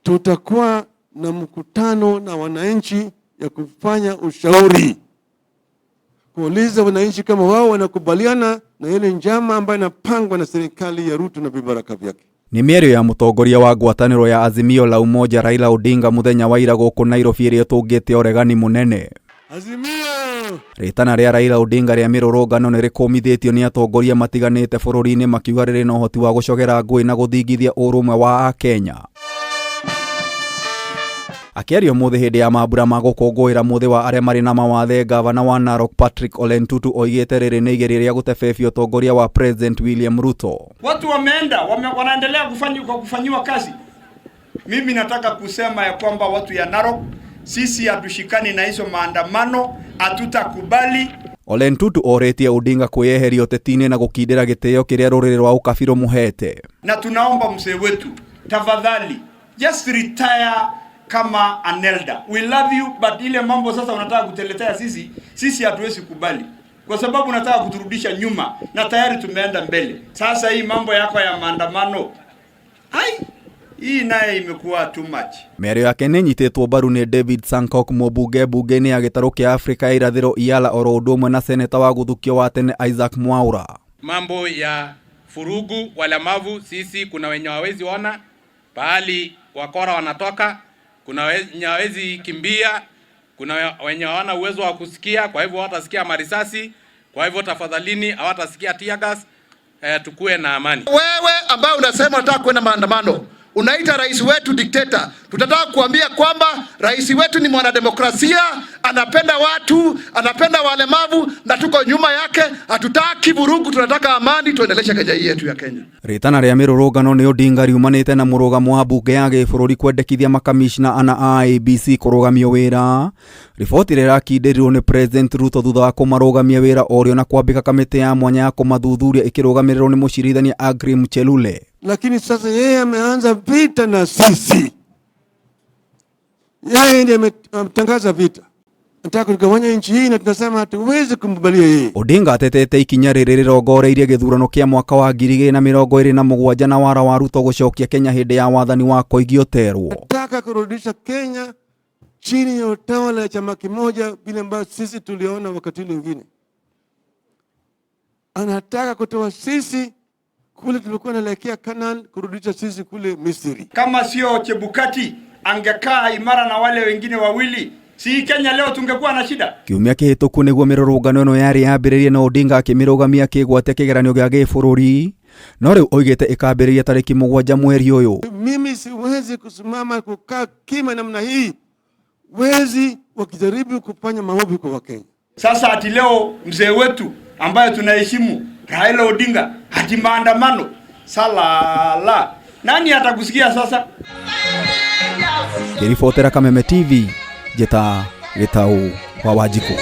tutakuwa na mkutano na wananchi ya kufanya ushauri, kuuliza wananchi kama wao wanakubaliana na ile njama ambayo inapangwa na serikali ya Ruto na vibaraka vyake. Ni mĩario ya mutongoria wa ngwatanĩro ya Azimio la Umoja Raila Odinga muthenya wa ira gũkũ Nairobi ĩrĩa tũngĩte ũregani mũnene. Azimio! Ritana rĩa Raila Odinga rĩa Mirurungano nĩ rĩkũmithĩtio nĩ atongoria matiganite bururi-ini makiuga rĩrĩ na ũhoti wa gũcogera ngũĩ na gũthingithia ũrũmwe wa Akenya. Akĩaria mũthĩ hĩndĩ ya mambura ma gũkũngũĩra mũthĩ wa arĩa marĩ na mawathe, Ngabana wa Narok Patrick Ole Ntutu oigĩte rĩrĩ nĩ igeria rĩa gũtebebia ũtongoria wa President William Ruto. Watu wameenda wanaendelea kufanyiwa kazi. Mimi nataka kusema ya kwamba watu ya Narok, sisi hatushikani na hizo maandamano, hatutakubali. Ole Ntutu orĩtie Odinga kwĩyeheria ũteti-inĩ na gũkindĩra gĩtĩo kĩrĩa rũrĩrĩ rwa ũkabirũ mũhete. Na tunaomba mzee wetu, tafadhali, just retire kama an elder. We love you, but ile mambo sasa unataka kuteletea sisi hatuwezi kubali. Kwa sababu unataka kuturudisha nyuma na tayari tumeenda mbele. Sasa hii mambo yako ya maandamano, hii naye imekuwa too much. Mĩario yake nĩ nyitĩtwo mbaru nĩ David Sankok, mũmbunge bunge-inĩ ya gĩtarũ kĩa Afrika ya irathĩro Iala, oro ũndũ ũmwe na seneta wa gũthukio wa tene Isaac Mwaura. Mambo ya furugu, walemavu, sisi kuna wenye hawezi ona pahali wakora wanatoka, kuna wenye hawezi kimbia, kuna wenye hawana uwezo wa kusikia, kwa hivyo watasikia marisasi, kwa hivyo tafadhalini hawatasikia tear gas. Tukue na amani. Wewe ambao unasema unataka kwenda maandamano, unaita rais wetu dikteta. Tutataka kuambia kwamba rais wetu ni mwanademokrasia, anapenda watu, anapenda walemavu, na tuko nyuma yake. Hatutaki vurugu, tunataka amani, tuendeleshe Kenya yetu ya Kenya. Ritana rĩa Mirurungano nĩ Odinga riumanĩte na mũrũgamo wa bunge ya gĩbũrũri kwendekithia makamicina ana IEBC kũrũgamio wĩra. Riboti rĩrakindĩrirwo nĩ President Ruto thutha wa kũmarũgamia wĩra orĩo na kwambĩka kamĩtĩ ya mwanya ya kũmathuthuria ĩkĩrũgamĩrĩrwo nĩ mũcirithania Agri Mchelule. Lakini sasa yeye ameanza vita na sisi. Yeye ndiye ametangaza vita. Nataka kugawanya nchi hii na tunasema hatuwezi kumkubalia yeye. Odinga atetete ikinya rĩrĩ rĩrongoreirie gĩthurano kĩa mwaka wa 2027 na wara wa Ruto gũcokia Kenya hĩndĩ ya wathani wa Koigi Oterwo. Nataka kurudisha Kenya chini ya utawala wa chama kimoja vile ambavyo sisi tuliona wakati mwingine. Anataka kutoa sisi kule tulikuwa naelekea Canaan, kurudisha sisi kule Misri. Kama sio Chebukati angekaa imara na wale wengine wawili, si Kenya leo tungekuwa na shida. Kiumia kĩhĩtũku nĩguo mĩrũrũngano ĩno yarĩ yambĩrĩirie na Odinga akĩmĩrũgamia kĩgwate kĩgeranio gĩa gĩbũrũri, no rĩu oigĩte ĩkambĩrĩria tarĩki 7 mweri ũyũ. Mimi siwezi kusimama kukaa kima namna hii, wezi wakijaribu kufanya maovu kwa Wakenya. Sasa ati leo mzee wetu ambaye tunaheshimu Raila Odinga hati maandamano, salala, nani atakusikia sasa? Kiribotera Kameme TV, Jeta Gĩtaũ wa Wanjikũ.